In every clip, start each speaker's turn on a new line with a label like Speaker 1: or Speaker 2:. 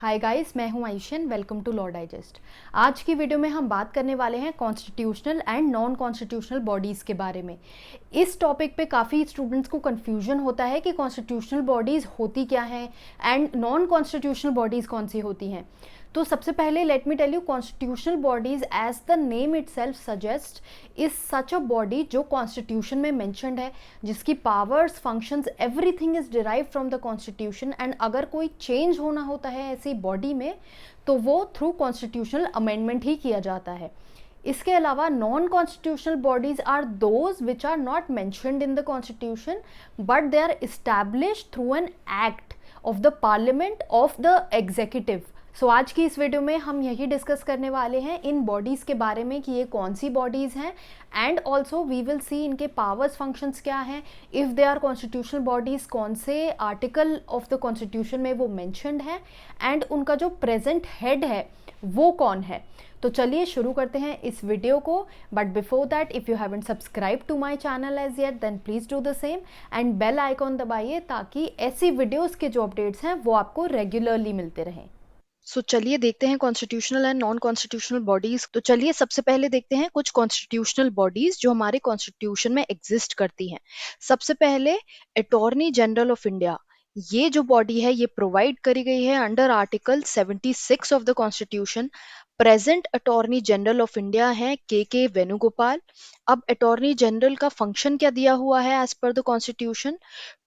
Speaker 1: हाय guys, मैं हूं Ayushan. Welcome to law digest. आज की वीडियो में हम बात करने वाले हैं constitutional and non constitutional bodies के बारे में। इस टॉपिक पे काफ़ी स्टूडेंट्स को कन्फ्यूजन होता है कि कॉन्स्टिट्यूशनल बॉडीज़ होती क्या हैं एंड नॉन कॉन्स्टिट्यूशनल बॉडीज़ कौन सी होती हैं। तो सबसे पहले let me tell you, constitutional bodies as the name itself suggest is such a body जो कॉन्स्टिट्यूशन में मैंशनड है, जिसकी powers, functions, everything is derive from the constitution. And अगर कोई चेंज होना होता है ऐसी बॉडी में तो वो थ्रू कॉन्स्टिट्यूशनल अमेंडमेंट ही किया जाता है। इसके अलावा non constitutional bodies are those which are not mentioned in the constitution but they are establish through an act of the parliament of the executive. So आज की इस वीडियो में हम यही डिस्कस करने वाले हैं इन बॉडीज़ के बारे में कि ये कौन सी बॉडीज़ हैं, and also we will see इनके पावर्स, फंक्शंस क्या हैं, if they are constitutional bodies कौन से आर्टिकल ऑफ द कॉन्स्टिट्यूशन में वो मैंशनड है, एंड उनका जो प्रेजेंट हेड है वो कौन है। तो चलिए शुरू करते हैं इस वीडियो को। But before that, if you haven't subscribe to my channel as yet then please do the same and bell icon दबाइए ताकि ऐसी वीडियोज़ के जो अपडेट्स हैं वो आपको रेगुलरली मिलते रहें।
Speaker 2: चलिए देखते हैं constitutional and non constitutional bodies. तो चलिए सबसे पहले देखते हैं कुछ कॉन्स्टिट्यूशनल बॉडीज जो हमारे कॉन्स्टिट्यूशन में एग्जिस्ट करती हैं। सबसे पहले अटॉर्नी जनरल ऑफ इंडिया। ये जो बॉडी है ये प्रोवाइड करी गई है under article 76 of the constitution. Present attorney general of India है के वेणुगोपाल। अब अटॉर्नी जनरल का फंक्शन क्या दिया हुआ है as per the constitution?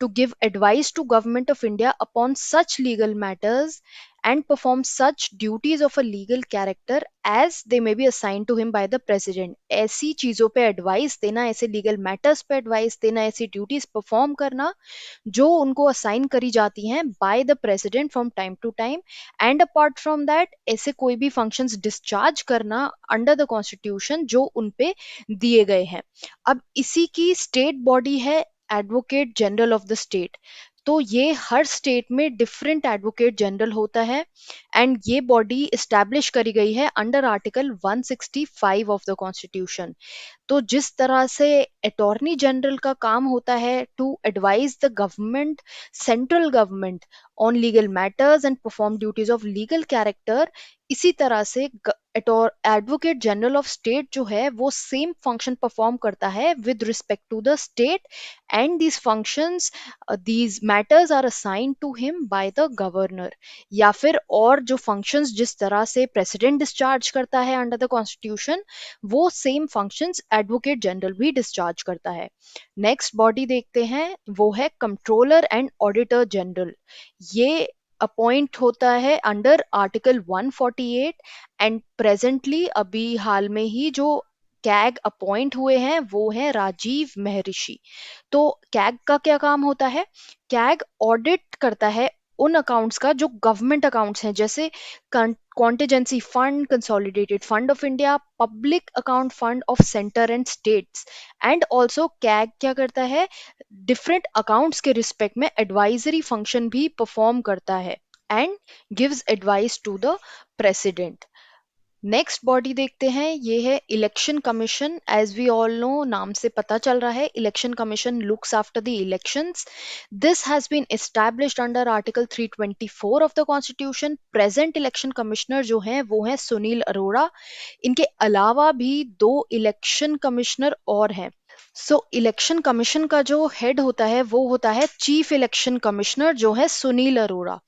Speaker 2: To give advice to government of India upon such legal matters and perform such duties of a legal character as they may be assigned to him by the president। ऐसी चीजों पे advice देना, ऐसे legal matters पे advice देना, ऐसी duties perform करना जो उनको असाइन करी जाती हैं by the president from time to time. And apart from that ऐसे कोई भी फंक्शंस डिस्चार्ज करना अंडर द कॉन्स्टिट्यूशन जो उन पे दिए गए हैं। अब इसी की स्टेट बॉडी है advocate general of the state. तो ये हर स्टेट में डिफरेंट एडवोकेट जनरल होता है एंड ये बॉडी इस्टेब्लिश करी गई है under article 165 of the constitution. तो जिस तरह से अटॉर्नी जनरल का काम होता है to advise the government, central government on legal matters and perform duties of legal character, इसी तरह से एडवोकेट जनरल ऑफ स्टेट जो है वो सेम फंक्शन परफॉर्म करता है with respect to the state. And these functions, these matters are assigned to him by the governor। या फिर और जो फंक्शंस जिस तरह से प्रेसिडेंट डिस्चार्ज करता है अंडर द कॉन्स्टिट्यूशन, वो सेम फंक्शंस एडवोकेट जनरल भी डिस्चार्ज करता है। नेक्स्ट बॉडी देखते हैं, वो है कंट्रोलर एंड ऑडिटर जनरल। ये अपॉइंट होता है अंडर आर्टिकल 148 एंड प्रेजेंटली अभी हाल में ही जो कैग अपॉइंट हुए हैं वो है राजीव महर्षि। तो कैग का क्या काम होता है? कैग ऑडिट करता है उन अकाउंट्स का जो गवर्नमेंट अकाउंट्स हैं, जैसे contingency fund, consolidated fund of India, public account fund of centre and states. And also CAG क्या करता है? डिफरेंट अकाउंट्स के रिस्पेक्ट में एडवाइजरी फंक्शन भी परफॉर्म करता है and gives advice to the president. Next body देखते हैं, ये है election commission. As we all know, नाम से पता चल रहा है, election commission looks after the elections. This has been established under article 324 of the constitution. Present election commissioner जो हैं वो हैं सुनील अरोड़ा। इनके अलावा भी दो इलेक्शन कमिश्नर और हैं। इलेक्शन कमीशन का जो हेड होता है वो होता है चीफ इलेक्शन कमिश्नर जो है सुनील अरोड़ा।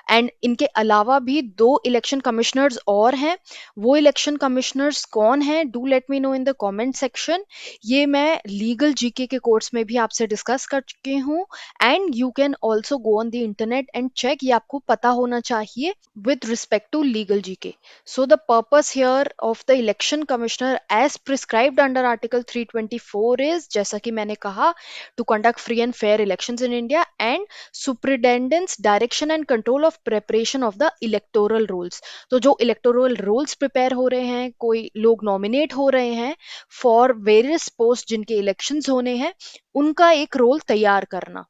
Speaker 2: एंड इनके अलावा भी दो इलेक्शन कमिश्नर्स और हैं। वो इलेक्शन कमिश्नर्स कौन हैं? Do let me know in the comment section. ये मैं लीगल जीके के कोर्स में भी आपसे डिस्कस कर चुकी हूँ and you can also go on the internet and check. ये आपको पता होना चाहिए with respect to legal GK. So the purpose here of the election commissioner as prescribed under article 324 is, जैसा कि मैंने कहा, to conduct free and fair elections in India and superintendence, direction and control of preparation of the electoral rolls. तो जो electoral rolls prepare हो रहे हैं, कोई लोग नॉमिनेट हो रहे हैं फॉर वेरियस पोस्ट जिनके इलेक्शंस होने हैं, उनका एक रोल तैयार करना।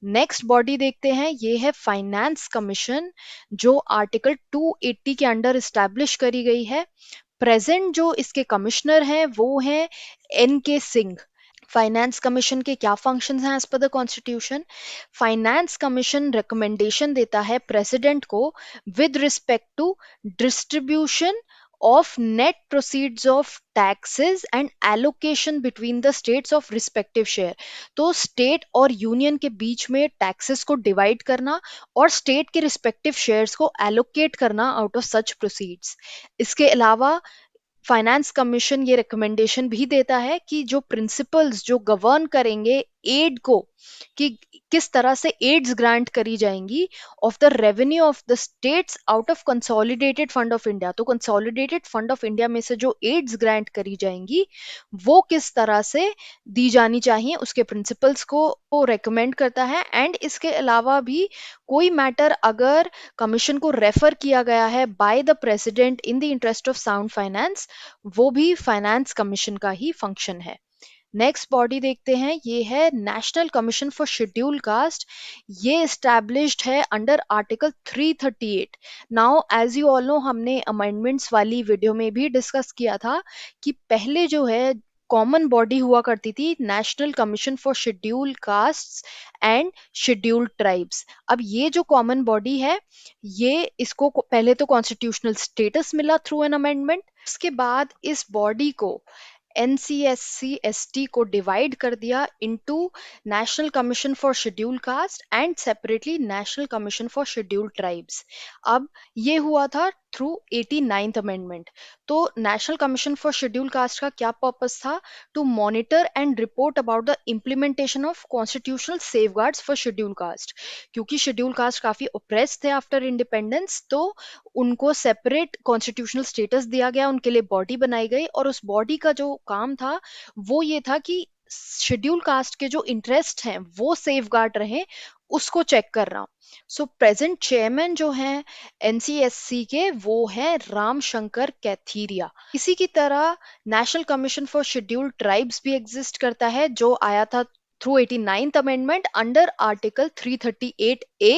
Speaker 2: नेक्स्ट बॉडी देखते हैं, ये है फाइनेंस कमीशन जो आर्टिकल 280 के अंडर इस्टेब्लिश करी गई है। प्रेजेंट जो इसके कमिश्नर हैं वो हैं एन के सिंह। फाइनेंस कमीशन के क्या फंक्शंस हैं as per the constitution? Finance commission recommendation देता है प्रेसिडेंट को with respect to distribution of net proceeds of taxes and allocation between the states of respective share। तो स्टेट और यूनियन के बीच में टैक्सेस को डिवाइड करना और स्टेट के रिस्पेक्टिव शेयर्स को एलोकेट करना आउट ऑफ सच प्रोसीड्स। इसके अलावा फाइनेंस कमीशन ये रिकमेंडेशन भी देता है कि जो प्रिंसिपल्स जो गवर्न करेंगे एड को, कि किस तरह से एड्स ग्रांट करी जाएंगी of the revenue of the states out of consolidated fund of India. तो कंसोलिडेटेड फंड ऑफ इंडिया में से जो एड्स ग्रांट करी जाएंगी वो किस तरह से दी जानी चाहिए, उसके प्रिंसिपल्स को रेकमेंड करता है। एंड इसके अलावा भी कोई मैटर अगर कमीशन को रेफर किया गया है by the president in the interest of sound finance, वो भी फाइनेंस कमीशन का ही फंक्शन है। नेक्स्ट बॉडी देखते हैं, ये है national commission for schedule caste. ये एस्टैब्लिश्ड है under article 338। Now as you all know, हमने अमेंडमेंट्स वाली वीडियो में भी डिस्कस किया था कि पहले जो है कॉमन बॉडी हुआ करती थी national commission for schedule castes and schedule tribes. अब ये जो कॉमन बॉडी है, ये इसको पहले तो कॉन्स्टिट्यूशनल स्टेटस मिला थ्रू एन अमेंडमेंट। उसके बाद इस बॉडी को NCSC/ST को डिवाइड कर दिया into national commission for schedule caste and separately national commission for schedule tribes. अब ये हुआ था थ्रू 89th अमेंडमेंट। तो national commission for schedule caste का क्या पर्पस था? To monitor and report about the implementation of constitutional safeguards for schedule caste. क्योंकि schedule caste काफी ओप्रेस थे आफ्टर इंडिपेंडेंस, तो उनको सेपरेट कॉन्स्टिट्यूशनल स्टेटस दिया गया, उनके लिए बॉडी बनाई गई। और उस बॉडी का जो काम था वो ये था कि शेड्यूल कास्ट के जो इंटरेस्ट हैं वो सेफगार्ड रहे, उसको चेक करना। सो प्रेजेंट चेयरमैन जो हैं NCSC के, वो है राम शंकर कैथीरिया। इसी की तरह national commission for schedule tribes भी एग्जिस्ट करता है, जो आया था through 89th amendment under article 338A।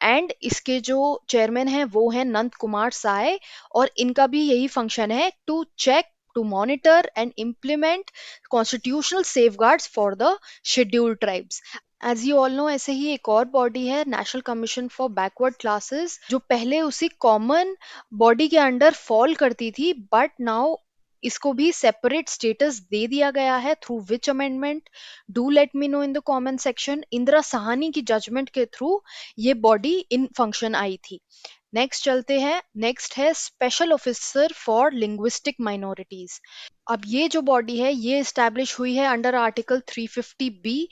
Speaker 2: And इसके जो चेयरमैन हैं वो हैं नंद कुमार साय, और इनका भी यही फंक्शन है to check, to monitor and implement constitutional safeguards for the scheduled tribes। As you all know, ऐसे ही एक और बॉडी है national commission for backward classes, जो पहले उसी कॉमन बॉडी के अंडर फॉल करती थी, बट नाउ इसको भी सेपरेट स्टेटस दे दिया गया है through which amendment? Do let me know in the comment section. Indira Sahni की जजमेंट के थ्रू ये बॉडी इन फंक्शन आई थी। नेक्स्ट चलते हैं, नेक्स्ट है special officer for linguistic minorities. अब ये जो बॉडी है ये एस्टैब्लिश हुई है अंडर आर्टिकल 350B।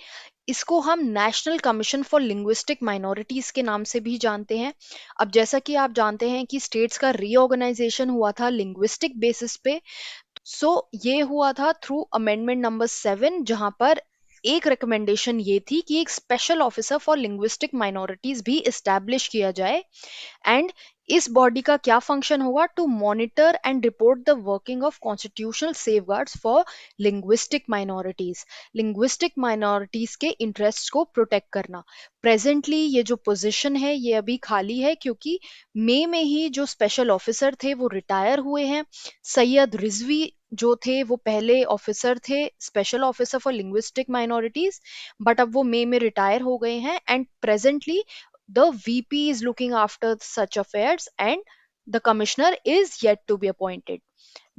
Speaker 2: इसको हम national commission for linguistic minorities के नाम से भी जानते हैं। अब जैसा कि आप जानते हैं कि स्टेट्स का रीऑर्गेनाइजेशन हुआ था लिंग्विस्टिक बेसिस पे, सो ये हुआ था थ्रू अमेंडमेंट नंबर 7, जहां पर एक रिकमेंडेशन ये थी कि एक special officer for linguistic minorities भी एस्टैब्लिश किया जाए। एंड इस बॉडी का क्या फंक्शन होगा? To monitor and report the working of constitutional safeguards for linguistic minorities. Linguistic minorities के इंटरेस्ट को प्रोटेक्ट करना। प्रेजेंटली ये जो पोजीशन है ये अभी खाली है, क्योंकि मई में ही जो स्पेशल ऑफिसर थे वो रिटायर हुए हैं। सैयद रिजवी जो थे वो पहले ऑफिसर थे, special officer for linguistic minorities, but अब वो मई में रिटायर हो गए हैं। And presently the VP is looking after such affairs and the commissioner is yet to be appointed।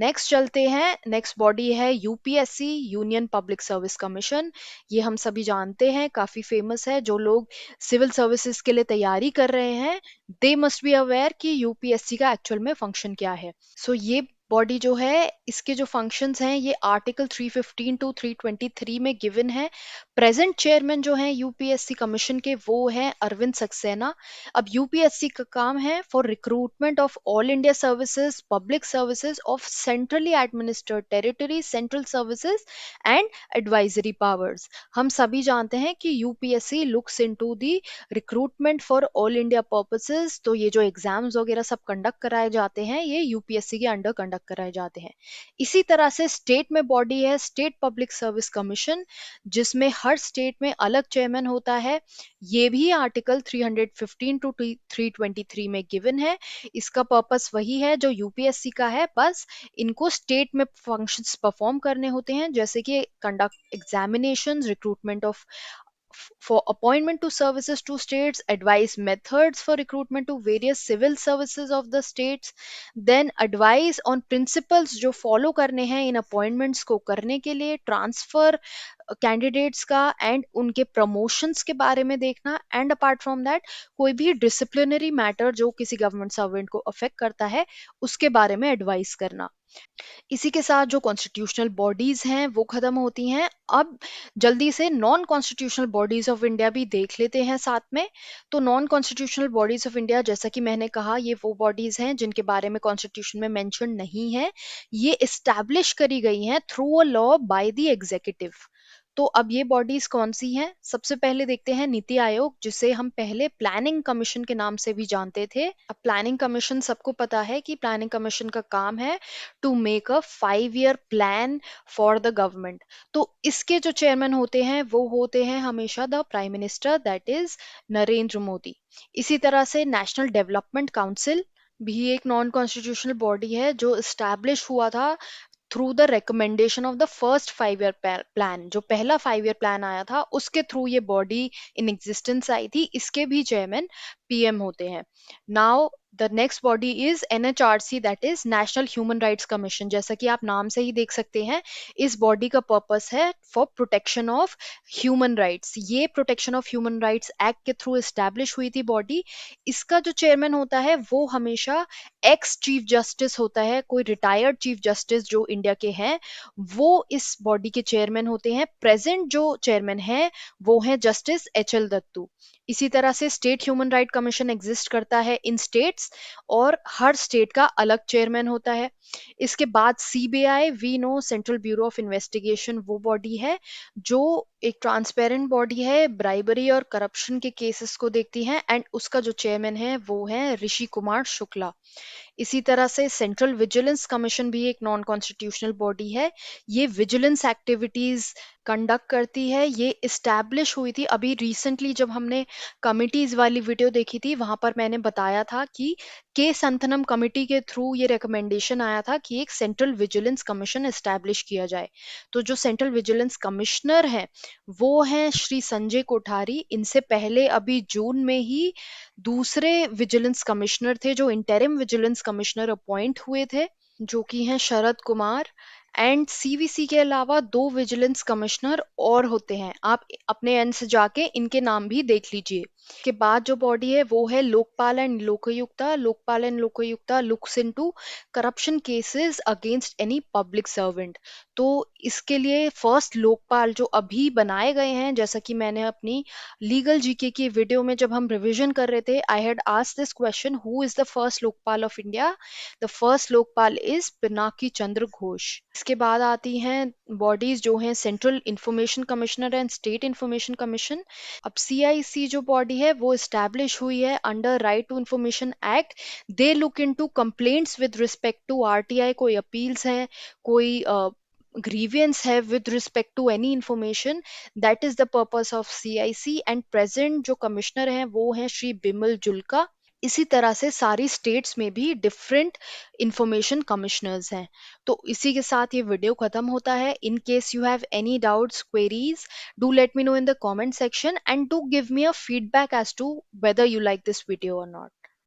Speaker 2: Next चलते हैं, नेक्स्ट बॉडी है UPSC, union public service commission. ये हम सभी जानते हैं, काफी फेमस है। जो लोग सिविल सर्विसेज के लिए तैयारी कर रहे हैं दे मस्ट बी अवेयर कि UPSC का एक्चुअल में फंक्शन क्या है। सो ये बॉडी जो है, इसके जो फंक्शंस हैं ये आर्टिकल 315 टू 323 में गिवन है। प्रेजेंट चेयरमैन जो है UPSC कमीशन के वो है अरविंद सक्सेना। अब UPSC का काम है for recruitment of all India services, public services of centrally administered territory, central services and advisory powers. हम सभी जानते हैं कि UPSC looks into the recruitment for all India purposes. तो ये जो एग्जाम्स वगैरह सब कंडक्ट कराए जाते हैं ये UPSC के अंडर कंडक्ट कंडक्ट कराए जाते हैं। इसी तरह से स्टेट में बॉडी है स्टेट पब्लिक सर्विस कमीशन, जिसमें हर स्टेट में अलग चेयरमैन होता है। ये भी आर्टिकल 315 टू 323 में गिवन है। इसका पर्पस वही है जो यूपीएससी का है, बस इनको स्टेट में फंक्शंस परफॉर्म करने होते हैं, जैसे कि conduct examinations, recruitment of for appointment to services to states, advise methods for recruitment to various civil services of the states, then advise on principles जो follow करने हैं इन appointments को करने के लिए, transfer कैंडिडेट्स का एंड उनके प्रमोशंस के बारे में देखना, एंड अपार्ट फ्रॉम दैट कोई भी डिसिप्लिनरी मैटर जो किसी गवर्नमेंट सर्वेंट को अफेक्ट करता है उसके बारे में एडवाइस करना। इसी के साथ जो कॉन्स्टिट्यूशनल बॉडीज हैं वो खत्म होती हैं। अब जल्दी से non constitutional bodies of India भी देख लेते हैं साथ में। तो non constitutional bodies of India, जैसा कि मैंने कहा, ये वो बॉडीज हैं जिनके बारे में कॉन्स्टिट्यूशन में मेंशन नहीं है। ये इस्टेब्लिश करी गई हैं through a law by the executive. तो अब ये बॉडीज कौन सी हैं? सबसे पहले देखते हैं नीति आयोग, जिसे हम पहले प्लानिंग कमीशन के नाम से भी जानते थे। अब प्लानिंग कमीशन, सबको पता है कि प्लानिंग कमीशन का काम है to make a 5 year plan for the government. तो इसके जो चेयरमैन होते हैं वो होते हैं हमेशा the prime minister, that is Narendra Modi. इसी तरह से नेशनल डेवलपमेंट काउंसिल भी एक नॉन कॉन्स्टिट्यूशनल बॉडी है जो इस्टेब्लिश हुआ था through the recommendation of the first 5 year plan. जो पहला 5 ईयर प्लान आया था उसके थ्रू ये बॉडी इन एग्जिस्टेंस आई थी। इसके भी चेयरमैन पीएम होते हैं। Now the next body is NHRC, that is national human rights commission. जैसा कि आप नाम से ही देख सकते हैं, इस बॉडी का पर्पस है for protection of human rights. ये protection of human rights act के थ्रू एस्टैब्लिश हुई थी बॉडी। इसका जो चेयरमैन होता है वो हमेशा एक्स चीफ जस्टिस होता है। कोई रिटायर्ड चीफ जस्टिस जो इंडिया के हैं वो इस बॉडी के चेयरमैन होते हैं। प्रेजेंट जो चेयरमैन है वो है जस्टिस एच एल दत्तू। इसी तरह से state human right commission exist करता है इन स्टेट्स, और हर स्टेट का अलग चेयरमैन होता है। इसके बाद CBI, we know, central bureau of investigation, वो बॉडी है जो एक ट्रांसपेरेंट बॉडी है, ब्राइबरी और करप्शन के केसेस को देखती है, एंड उसका जो चेयरमैन है वो है ऋषि कुमार शुक्ला। इसी तरह से सेंट्रल विजिलेंस कमीशन भी एक नॉन कॉन्स्टिट्यूशनल बॉडी है। ये विजिलेंस एक्टिविटीज कंडक्ट करती है। ये इस्टेब्लिश हुई थी अभी रिसेंटली, जब हमने कमिटीज वाली वीडियो देखी थी वहां पर मैंने बताया था कि के संथनम कमिटी के थ्रू ये रिकमेंडेशन आया था कि एक सेंट्रल विजिलेंस कमीशन एस्टैब्लिश किया जाए। तो जो सेंट्रल विजिलेंस कमिश्नर हैं वो हैं श्री संजय कोठारी। इनसे पहले अभी जून में ही दूसरे विजिलेंस कमिश्नर थे जो इंटरिम विजिलेंस कमिश्नर अपॉइंट हुए थे, जो कि हैं शरद कुमार। एंड सीवीसी के अलावा 2 विजिलेंस कमिश्नर और होते हैं, आप अपने एंड से जाके इनके नाम भी देख लीजिए। के बाद जो बॉडी है वो है Lokpal and Lokayukta. Lokpal and Lokayukta looks into corruption cases against any public servant. तो इसके लिए फर्स्ट लोकपाल जो अभी बनाए गए हैं, जैसा कि मैंने अपनी लीगल जीके की वीडियो में जब हम रिवीजन कर रहे थे, I had asked this question, who is the first Lokpal of India? The first Lokpal is Pinaki Chandra Ghosh. इसके बाद आती हैं बॉडीज जो हैं central information commissioner and state information commission. अब सीआईसी जो बॉडी है वो इस्टेब्लिश हुई है under right to information act. They look into complaints with respect to RTI, कोई अपील्स हैं, कोई grievance है with respect to any information, that is the purpose of CIC। and present जो कमिश्नर हैं वो हैं श्री बिमल जुल्का। इसी तरह से सारी स्टेट्स में भी डिफरेंट इंफॉर्मेशन कमिश्नर्स हैं। तो इसी के साथ ये वीडियो खत्म होता है। In case you have any doubts, queries, do let me know in the comment section and do give me a feedback as to whether you like this video or not।